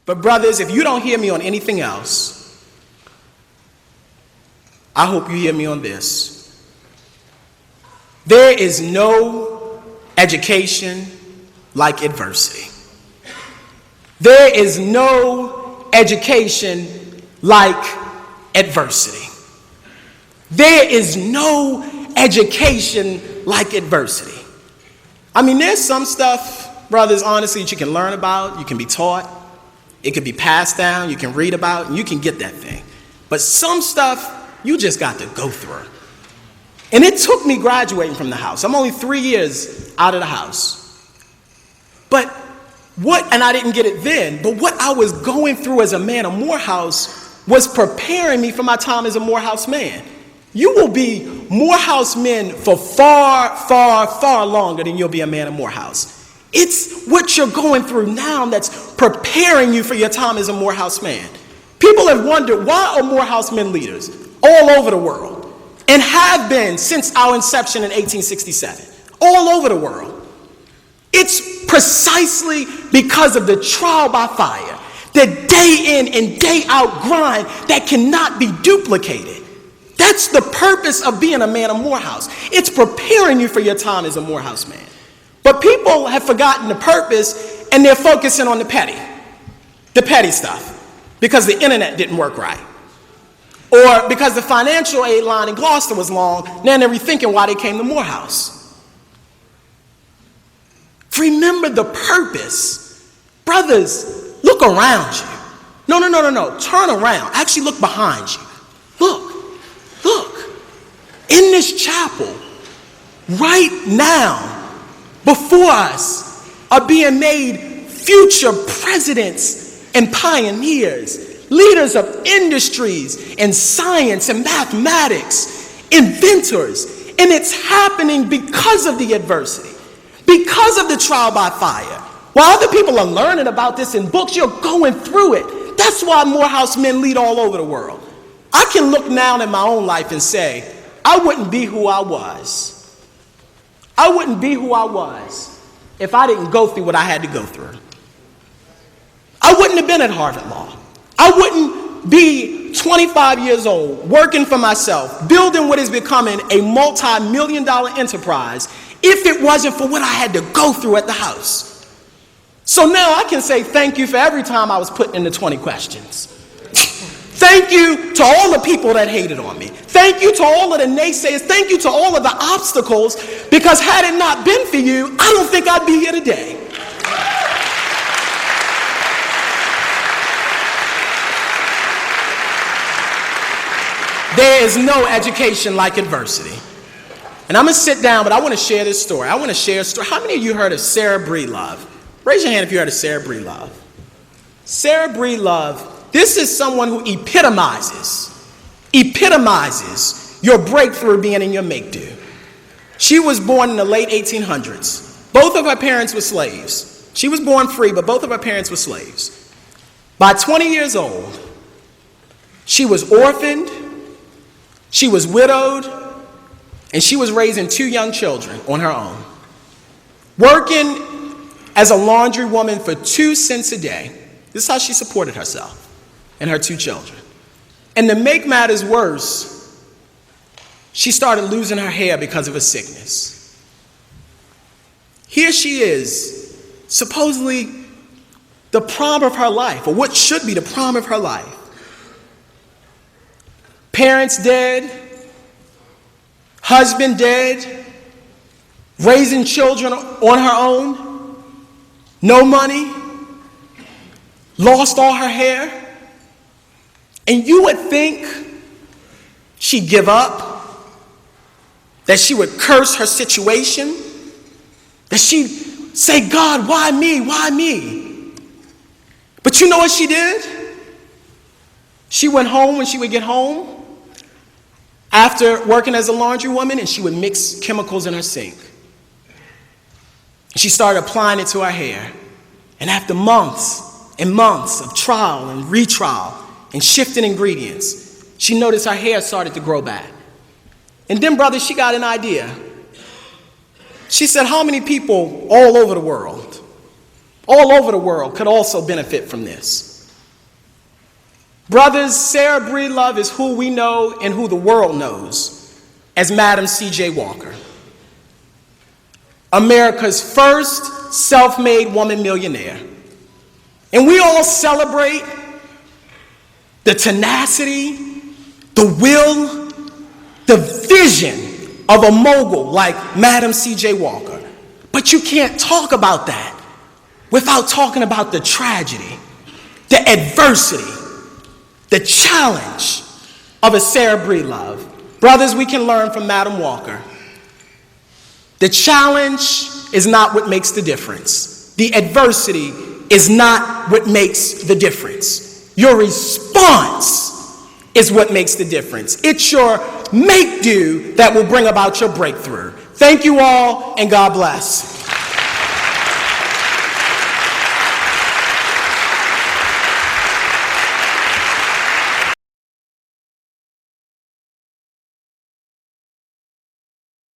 But brothers, if you don't hear me on anything else, I hope you hear me on this. There is no education like adversity. There is no education like adversity. There is no education like adversity. I mean, there's some stuff, brothers, honestly, that you can learn about, you can be taught, it can be passed down, you can read about, and you can get that thing. But some stuff, you just got to go through. And it took me graduating from the house. I'm only 3 years out of the house. But and I didn't get it then, but what I was going through as a man of Morehouse was preparing me for my time as a Morehouse man. You will be Morehouse men for far, far, far longer than you'll be a man of Morehouse. It's what you're going through now that's preparing you for your time as a Morehouse man. People have wondered, why are Morehouse men leaders all over the world, and have been since our inception in 1867, all over the world? It's precisely because of the trial by fire, the day in and day out grind that cannot be duplicated. That's the purpose of being a man of Morehouse. It's preparing you for your time as a Morehouse man. But people have forgotten the purpose, and they're focusing on the petty stuff, because the internet didn't work right. Or because the financial aid line in Gloucester was long, now they're rethinking why they came to Morehouse. Remember the purpose. Brothers, look around you. No. Turn around. Actually look behind you. Look. In this chapel, right now, before us, are being made future presidents and pioneers, leaders of industries and science and mathematics, inventors. And it's happening because of the adversity, because of the trial by fire. While other people are learning about this in books, you're going through it. That's why Morehouse men lead all over the world. I can look now in my own life and say, I wouldn't be who I was. I wouldn't be who I was if I didn't go through what I had to go through. I wouldn't have been at Harvard Law. I wouldn't be 25 years old, working for myself, building what is becoming a multi-million-dollar enterprise, if it wasn't for what I had to go through at the house. So now I can say thank you for every time I was put in the 20 questions. Thank you to all the people that hated on me. Thank you to all of the naysayers. Thank you to all of the obstacles, because had it not been for you, I don't think I'd be here today. There is no education like adversity. And I'm going to sit down, but I want to share this story. I want to share a story. How many of you heard of Sarah Breedlove? Raise your hand if you heard of Sarah Breedlove. Sarah Breedlove, this is someone who epitomizes your breakthrough being in your make-do. She was born in the late 1800s. Both of her parents were slaves. She was born free, but both of her parents were slaves. By 20 years old, she was orphaned, she was widowed, and she was raising 2 young children on her own, working as a laundry woman for 2 cents a day. This is how she supported herself and her 2 children. And to make matters worse, she started losing her hair because of a sickness. Here she is, supposedly the prime of her life, or what should be the prime of her life. Parents dead, husband dead, raising children on her own, no money, lost all her hair. And you would think she'd give up, that she would curse her situation, that she'd say, God, why me? Why me? But you know what she did? She went home when she would get home after working as a laundry woman, and she would mix chemicals in her sink. She started applying it to her hair. And after months and months of trial and retrial and shifting ingredients, she noticed her hair started to grow back. And then, brother, she got an idea. She said, how many people all over the world could also benefit from this? Brothers, Sarah Breedlove is who we know and who the world knows as Madam C.J. Walker, America's first self-made woman millionaire. And we all celebrate the tenacity, the will, the vision of a mogul like Madam C.J. Walker. But you can't talk about that without talking about the tragedy, the adversity, the challenge of a Sarah Breedlove. Brothers, we can learn from Madam Walker. The challenge is not what makes the difference. The adversity is not what makes the difference. Your response is what makes the difference. It's your make-do that will bring about your breakthrough. Thank you all, and God bless.